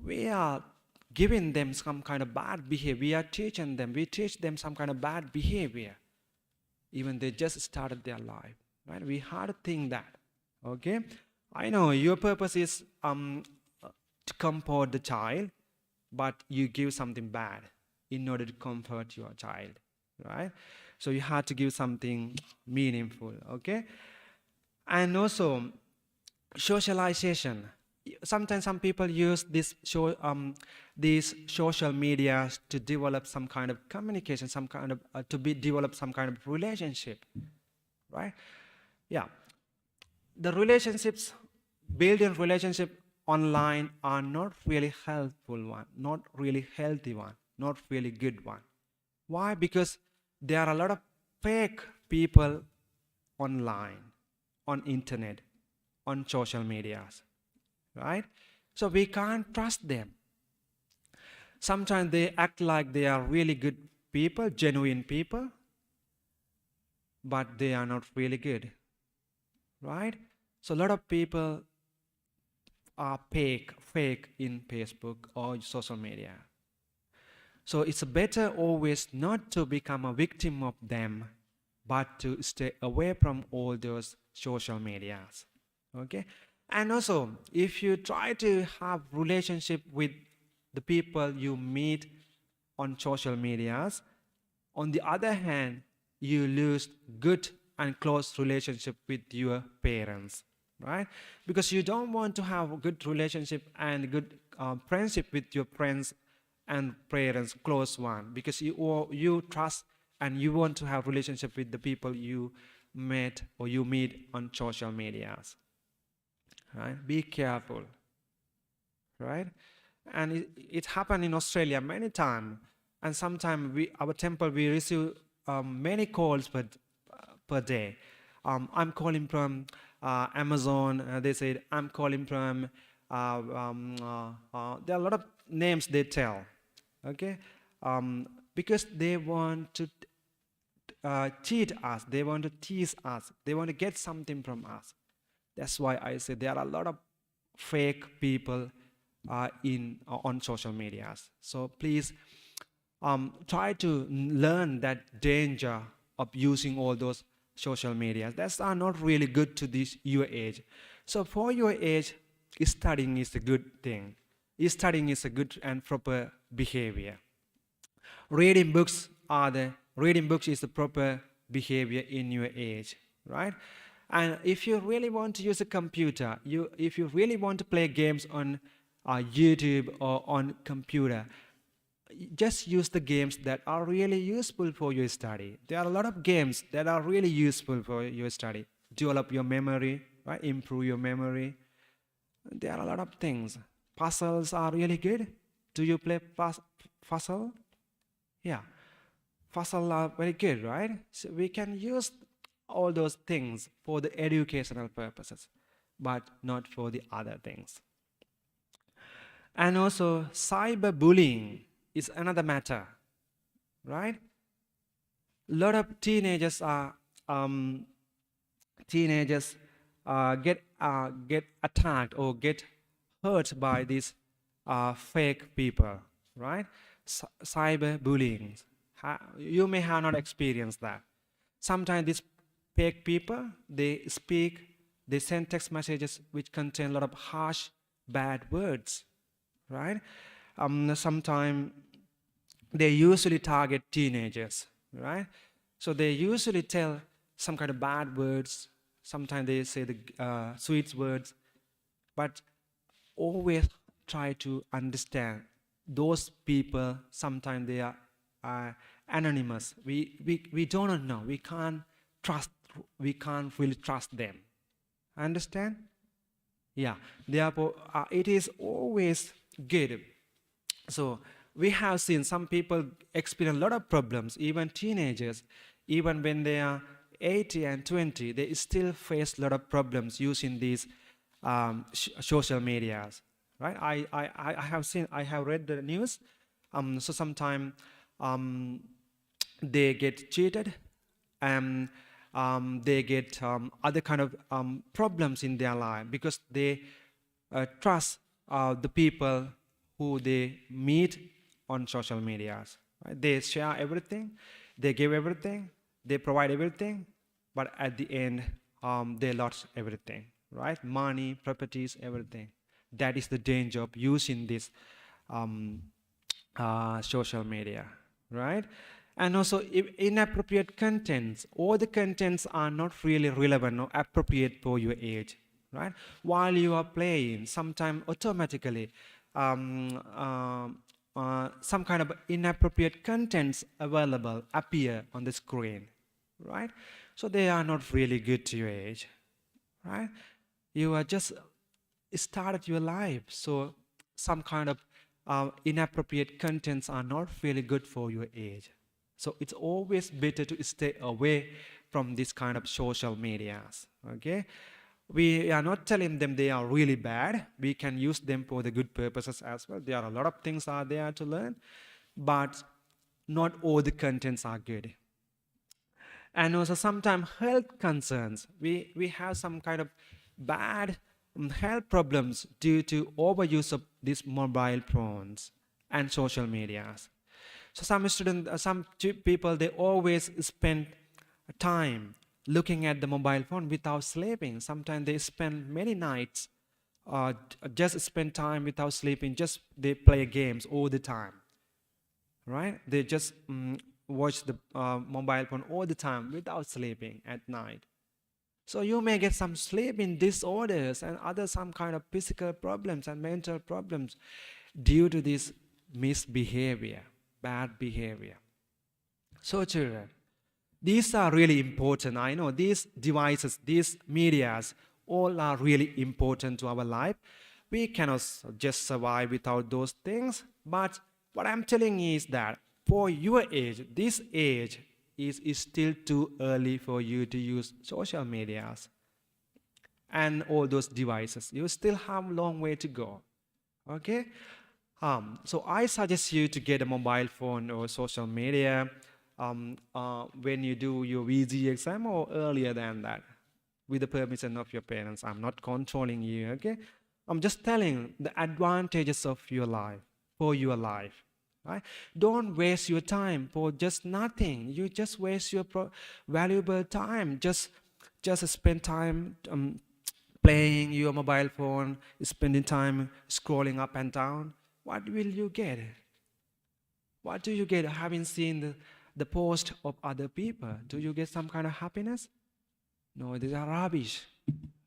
we are giving them some kind of bad behavior. We are teaching them. We teach them some kind of bad behavior. Even they just started their life, right? We have to think that, okay? I know your purpose is to comfort the child, but you give something bad in order to comfort your child, right? So you have to give something meaningful, okay? And also, socialization. Sometimes some people use these social media to develop some kind of communication, some kind of develop some kind of relationship, right? Yeah, the relationships, building relationship online are not really helpful one, not really healthy one, not really good one. Why? Because there are a lot of fake people online, on internet, on social medias, right? So we can't trust them. Sometimes they act like they are really good people, genuine people, but they are not really good, right? So a lot of people are fake in Facebook or social media. So it's better always not to become a victim of them, but to stay away from all those social medias. Okay? And also, if you try to have relationship with the people you meet on social medias, on the other hand, you lose good and close relationship with your parents, right? Because you don't want to have a good relationship and good friendship with your friends and parents, close one, because you trust and you want to have relationship with the people you met or you meet on social medias, right? Be careful, right? And it happened in Australia many times, and sometimes our temple we receive many calls per day. I'm calling from Amazon. They said I'm calling from. There are a lot of names they tell, okay, because they want to cheat us. They want to tease us. They want to get something from us. That's why I say there are a lot of fake people on social medias. So please try to learn that danger of using all those social medias. That's are not really good to this your age. So for your age, studying is a good thing. Studying is a good and proper behavior. Reading books is the proper behavior in your age, right? And if you really want to use a computer, if you really want to play games on YouTube or on computer, just use the games that are really useful for your study. There are a lot of games that are really useful for your study. Develop your memory, right? Improve your memory. There are a lot of things. Puzzles are really good. Do you play puzzle? Yeah. Puzzles are very good, right? So we can use all those things for the educational purposes, but not for the other things. And also, cyberbullying is another matter, right? A lot of teenagers get attacked or get hurt by these fake people, right? Cyberbullying. You may have not experienced that. Sometimes these fake people, they send text messages which contain a lot of harsh, bad words, right? Sometimes they usually target teenagers, right? So they usually tell some kind of bad words. Sometimes they say the sweet words, but always try to understand those people. Sometimes they are anonymous. We don't know. We can't really trust them. Understand? Yeah. Therefore, it is always good. So we have seen some people experience a lot of problems, even teenagers, even when they are 80 and 20, they still face a lot of problems using these social medias, right? I have read the news. So sometimes they get cheated, and they get other kind of problems in their life because they trust the people who they meet on social medias. Right? They share everything, they give everything, they provide everything, but at the end, they lost everything, right? Money, properties, everything. That is the danger of using these social media, right? And also inappropriate contents. All the contents are not really relevant or appropriate for your age, right? While you are playing, sometimes automatically some kind of inappropriate contents available appear on the screen, right? So they are not really good to your age, right? You are just started your life, so some kind of inappropriate contents are not really good for your age. So it's always better to stay away from this kind of social medias, okay? We are not telling them they are really bad. We can use them for the good purposes as well. There are a lot of things are there to learn, but not all the contents are good. And also sometimes health concerns. We have some kind of bad health problems due to overuse of these mobile phones and social medias. So some people, they always spend time looking at the mobile phone without sleeping. Sometimes they spend many nights just spend time without sleeping, just they play games all the time, right? They just watch the mobile phone all the time without sleeping at night. So you may get some sleeping disorders and other some kind of physical problems and mental problems due to this misbehavior, bad behavior. So children, these are really important. I know these devices, these medias, all are really important to our life. We cannot just survive without those things. But what I'm telling you is that for your age, this age is still too early for you to use social medias and all those devices. You still have a long way to go. Okay? So I suggest you to get a mobile phone or social media when you do your VG exam or earlier than that, with the permission of your parents. I'm not controlling you, okay? I'm just telling the advantages of your life, for your life, right? Don't waste your time for just nothing. You just waste your valuable time. Just spend time playing your mobile phone, spending time scrolling up and down. What will you get? What do you get having seen the post of other people? Do you get some kind of happiness? No, these are rubbish,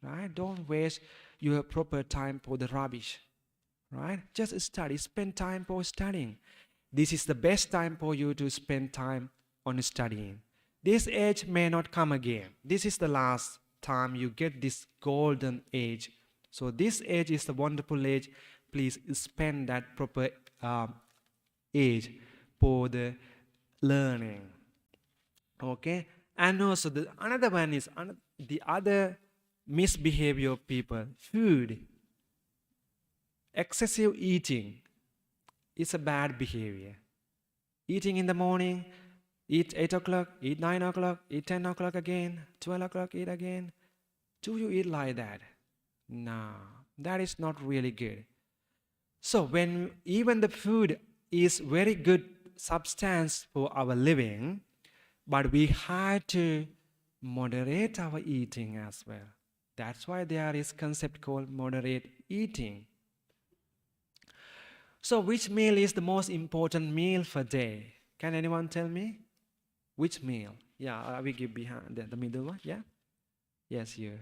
right? Don't waste your proper time for the rubbish, right? Just study, spend time for studying. This is the best time for you to spend time on studying. This age may not come again. This is the last time you get this golden age. So this age is the wonderful age. Please spend that proper age for the learning. Okay? And also another one is the other misbehavior of people. Food. Excessive eating is a bad behavior. Eating in the morning, eat 8 o'clock, eat 9 o'clock, eat 10 o'clock again, 12 o'clock, eat again. Do you eat like that? No, that is not really good. So when even the food is very good substance for our living, but we have to moderate our eating as well. That's why there is concept called moderate eating. So which meal is the most important meal for day? Can anyone tell me? Which meal? Yeah, we give behind the middle one. Yeah? Yes, you.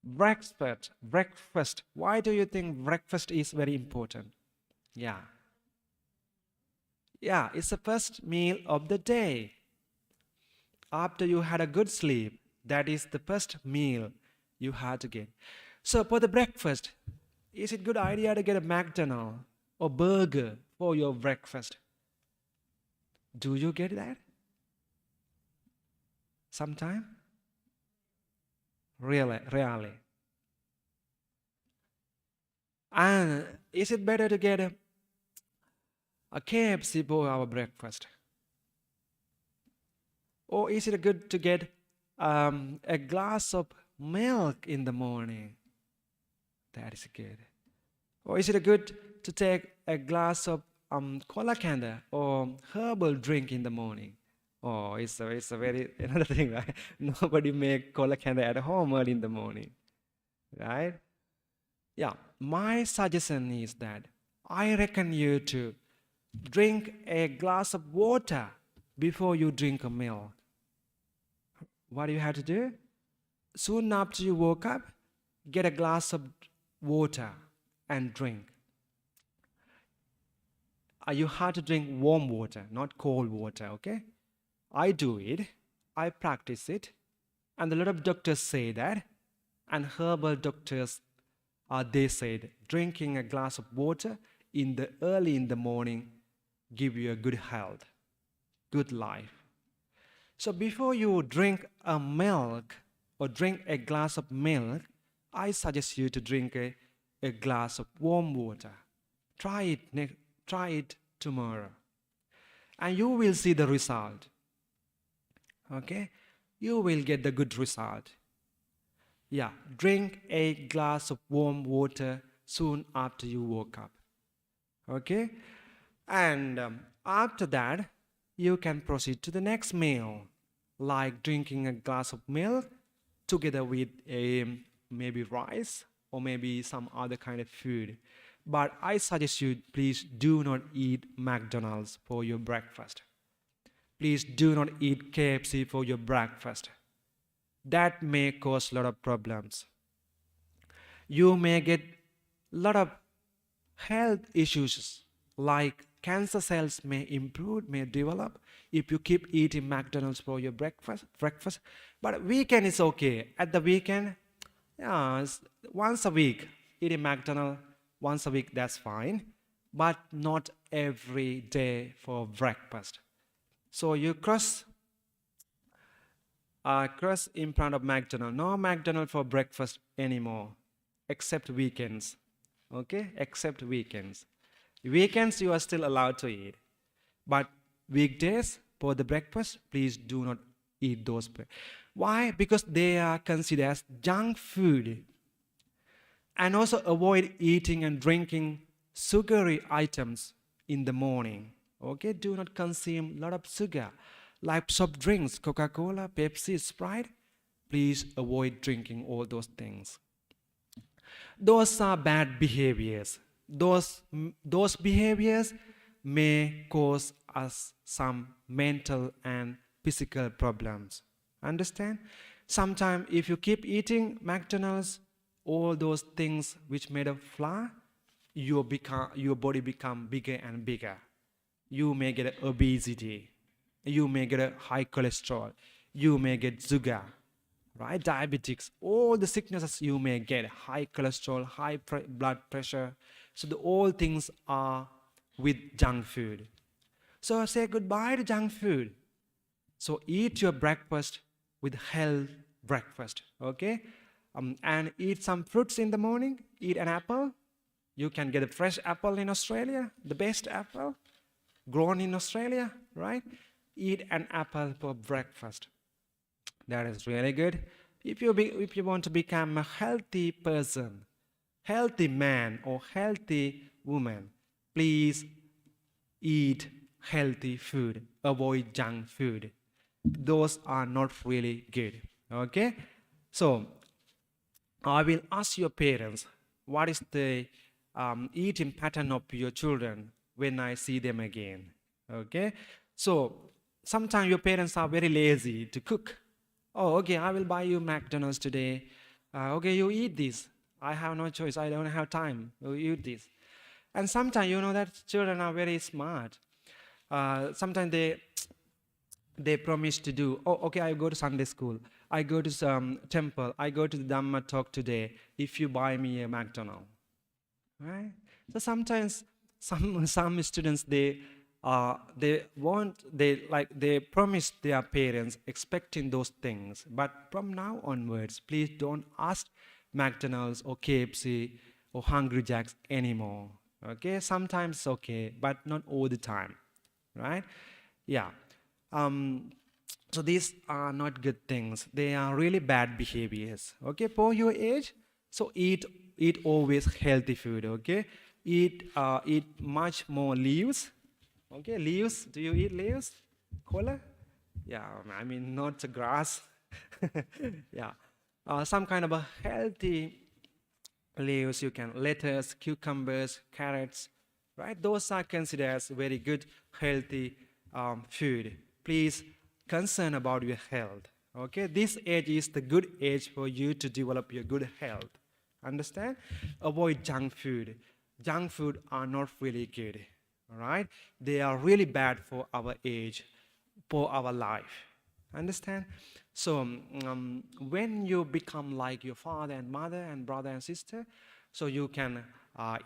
Breakfast. Breakfast. Why do you think breakfast is very important? Yeah. Yeah, it's the first meal of the day. After you had a good sleep, that is the first meal you had to get. So for the breakfast, is it a good idea to get a McDonald's or burger for your breakfast? Do you get that? Sometime? Really, rarely. And is it better to get a KFC for our breakfast? Or is it good to get a glass of milk in the morning? That is good. Or is it good to take a glass of cola canda or herbal drink in the morning? Oh, it's a very another thing, right? Nobody make cola canda at home early in the morning, right? Yeah, my suggestion is that I reckon you to Drink a glass of water before you drink a meal. What do you have to do? Soon after you woke up, get a glass of water and drink. You have to drink warm water, not cold water, okay? I do it, I practice it, and a lot of doctors say that, and herbal doctors, they said drinking a glass of water early in the morning give you a good health, good life. So before you drink a milk or drink a glass of milk, I suggest you to drink a glass of warm water. Try it tomorrow, and you will see the result. Okay? You will get the good result. Yeah, drink a glass of warm water soon after you woke up. Okay? And after that, you can proceed to the next meal, like drinking a glass of milk together with maybe rice or maybe some other kind of food. But I suggest you, please do not eat McDonald's for your breakfast. Please do not eat KFC for your breakfast. That may cause a lot of problems. You may get a lot of health issues like cancer cells may improve, may develop if you keep eating McDonald's for your breakfast. But weekend is okay. At the weekend, once a week, eating McDonald's once a week, that's fine. But not every day for breakfast. So you cross in front of McDonald's. No McDonald's for breakfast anymore, except weekends. Okay, except weekends. Weekends you are still allowed to eat, but weekdays for the breakfast, please do not eat those. Why? Because they are considered as junk food. And also avoid eating and drinking sugary items in the morning. Okay, do not consume a lot of sugar, like soft drinks, Coca-Cola, Pepsi, Sprite. Please avoid drinking all those things. Those are bad behaviors. Those behaviors may cause us some mental and physical problems. Understand? Sometimes if you keep eating McDonald's, all those things which made of flour, your body become bigger and bigger. You may get obesity. You may get a high cholesterol. You may get sugar, right? Diabetics, all the sicknesses you may get, high cholesterol, high blood pressure. So all things are with junk food. So say goodbye to junk food. So eat your breakfast with health breakfast, okay? And eat some fruits in the morning. Eat an apple. You can get a fresh apple in Australia, the best apple, grown in Australia, right? Eat an apple for breakfast. That is really good. If you want to become a healthy person, healthy man or healthy woman, please eat healthy food. Avoid junk food. Those are not really good. Okay? So, I will ask your parents, what is the eating pattern of your children when I see them again? Okay? So, sometimes your parents are very lazy to cook. Oh, okay, I will buy you McDonald's today. Okay, you eat this. I have no choice. I don't have time. You eat this. And sometimes you know that children are very smart. Sometimes they promise to do, oh, okay, I go to Sunday school. I go to some temple. I go to the Dhamma Talk today if you buy me a McDonald's. Right? So sometimes some students, they promise their parents expecting those things. But from now onwards, please don't ask McDonald's or KFC or Hungry Jacks anymore. Okay? Sometimes okay, but not all the time. Right? Yeah. So these are not good things. They are really bad behaviors. Okay? For your age, so eat always healthy food. Okay? Eat much more leaves. Okay, leaves. Do you eat leaves? Cola? Yeah, I mean not the grass. Yeah, some kind of a healthy leaves. You can lettuce, cucumbers, carrots. right? Those are considered as very good, healthy food. Please concern about your health. Okay, this age is the good age for you to develop your good health. Understand? Avoid junk food. Junk food are not really good. All right, they are really bad for our age, for our life. Understand? So when you become like your father and mother and brother and sister, so you can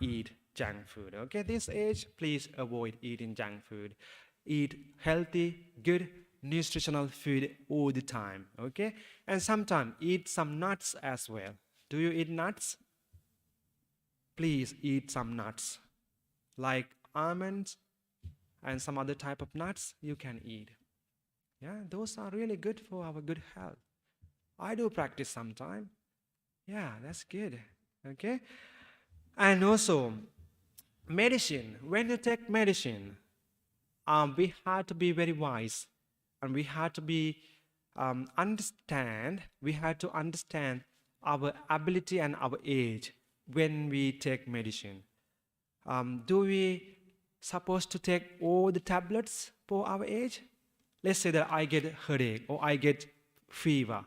eat junk food. Okay, this age, please avoid eating junk food. Eat healthy, good, nutritional food all the time. Okay, and sometimes eat some nuts as well. Do you eat nuts? Please eat some nuts, like almonds and some other type of nuts you can eat. Yeah, those are really good for our good health. I do practice sometime. Yeah, that's good. Okay. And also, medicine. When you take medicine, we have to be very wise, and we have to be understand. We have to understand our ability and our age when we take medicine. Do we supposed to take all the tablets for our age? Let's say that I get a headache or I get fever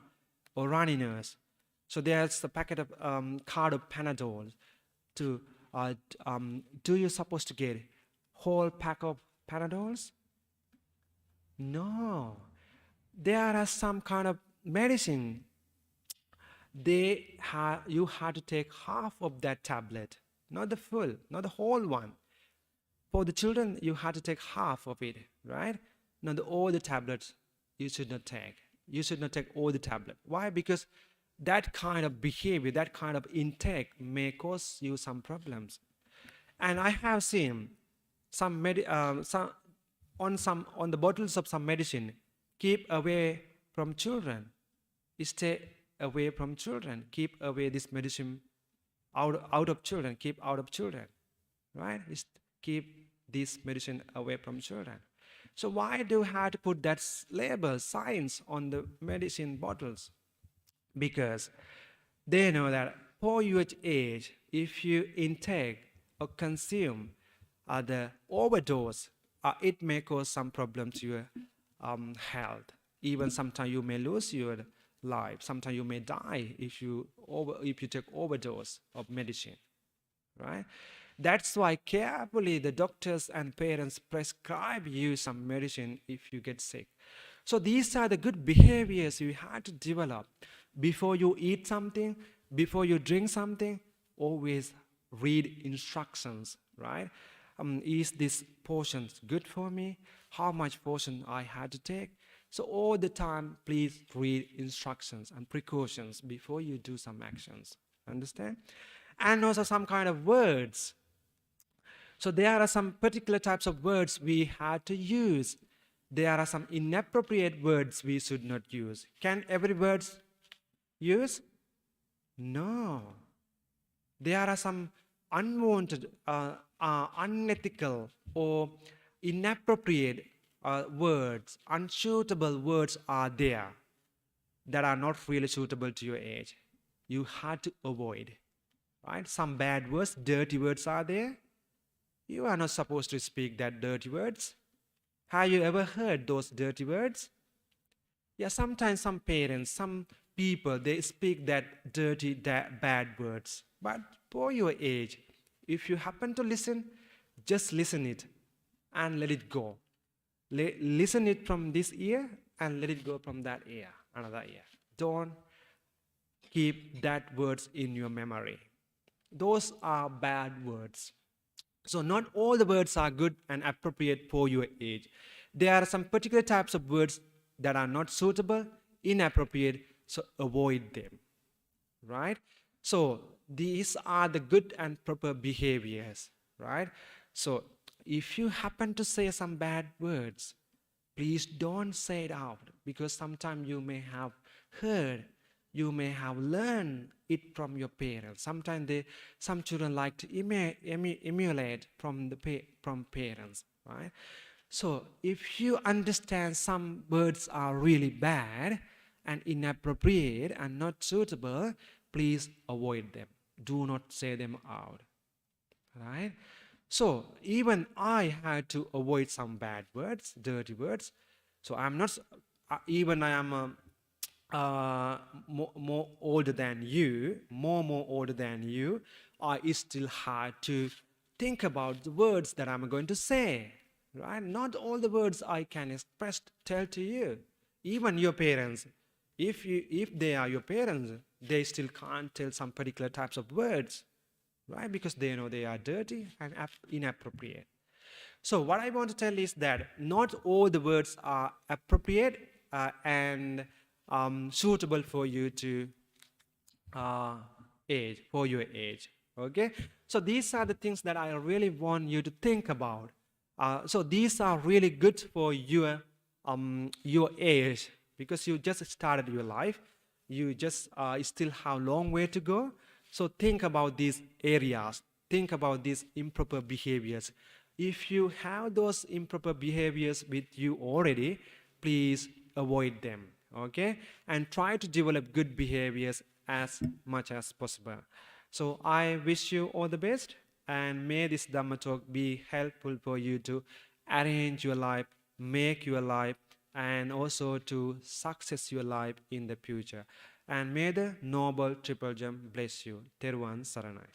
or runny nose. So there's a packet of card of Panadol. To do you supposed to get whole pack of Panadols? No. There are some kind of medicine. You have to take half of that tablet, not the full, not the whole one. For the children, you have to take half of it, right? Not all the tablets you should not take. You should not take all the tablet. Why? Because that kind of behavior, that kind of intake may cause you some problems. And I have seen some on the bottles of some medicine, keep away from children. Stay away from children. Keep away this medicine out of children. Keep out of children, right? Keep this medicine away from children. So why do you have to put that label, signs on the medicine bottles? Because they know that for your age, if you intake or consume the overdose, it may cause some problem to your health. Even sometimes you may lose your life. Sometimes you may die if you take overdose of medicine, right? That's why carefully the doctors and parents prescribe you some medicine if you get sick. So these are the good behaviors you have to develop. Before you eat something, before you drink something, always read instructions, right? Is this portion good for me? How much portion I had to take? So all the time, please read instructions and precautions before you do some actions. Understand? And also some kind of words. So there are some particular types of words we have to use. There are some inappropriate words we should not use. Can every word use? No. There are some unwanted, unethical, or inappropriate words, unsuitable words are there that are not really suitable to your age. You have to avoid, right? Some bad words, dirty words are there. You are not supposed to speak that dirty words. Have you ever heard those dirty words? Yeah, sometimes some parents, some people, they speak that dirty, bad words. But for your age, if you happen to listen, just listen it and let it go. Listen it from this ear and let it go from that ear, another ear. Don't keep that words in your memory. Those are bad words. So not all the words are good and appropriate for your age. There are some particular types of words that are not suitable, inappropriate, so avoid them, right? So these are the good and proper behaviors, right? So if you happen to say some bad words, please don't say it out, because sometimes you may have heard, you may have learned it from your parents. Sometimes some children like to emulate from parents, right? So if you understand some words are really bad and inappropriate and not suitable, please avoid them. Do not say them out, right? So even I had to avoid some bad words, dirty words. So I'm not, even I am more older than you, more older than you, I still had to think about the words that I'm going to say, right? Not all the words I can express, tell to you. Even your parents, if they are your parents, they still can't tell some particular types of words, right? Because they know they are dirty and inappropriate. So what I want to tell is that not all the words are appropriate and suitable for you to uh, age, for your age. Okay? So these are the things that I really want you to think about. So these are really good for your age, because you just started your life. You just still have a long way to go. So think about these areas. Think about these improper behaviors. If you have those improper behaviors with you already, please avoid them. Okay? And try to develop good behaviors as much as possible. So I wish you all the best, and may this Dhamma talk be helpful for you to arrange your life, make your life, and also to success your life in the future. And may the noble triple gem bless you. Teruvan Saranai.